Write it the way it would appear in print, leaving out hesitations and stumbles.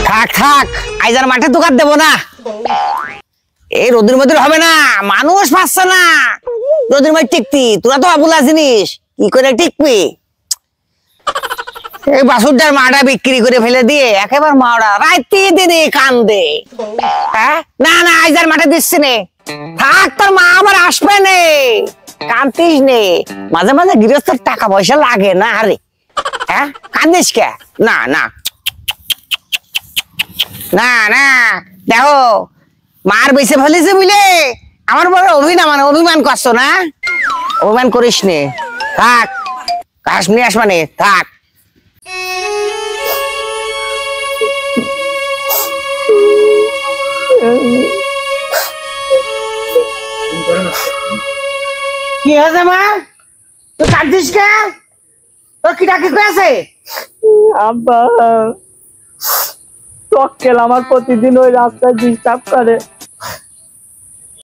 থাক থাক আজ আর মাঠে দোকান দেবো না, এই রোদের মধ্যে হবে না, মানুষ পাচ্ছে না রোদের মধ্যে টিকতি, তোরা তো অবলা জিনিস কি করে টিকবি। এই বাসুরটার মাটা বিক্রি করে ফেলে দিয়ে একেবারে মাওড়া রাইতে দিনে কান্দে। হ্যাঁ না না আজ আর মাঠে দিচ্ছি নে, থাক তোর মা আবার আসবে নে, কান্দিস নে, মাঝে মাঝে গৃহস্থের টাকা পয়সা লাগে না আরে। হ্যাঁ কান্দিস কে? না না না না দেখো মার বেঁচে ফেলেছে বুঝলে আমার বড় অভিমান করছো না, অভিমান করিস নে, থাক কাশ্মীর আসবা নে, থাক। কি হয়েছে মা, তুই কাঁদছিস কে? তোর কি ডাকি আছে? আব্বা টক্কেল আমার প্রতিদিন ওই রাস্তায় ডিস্টার্ব করে,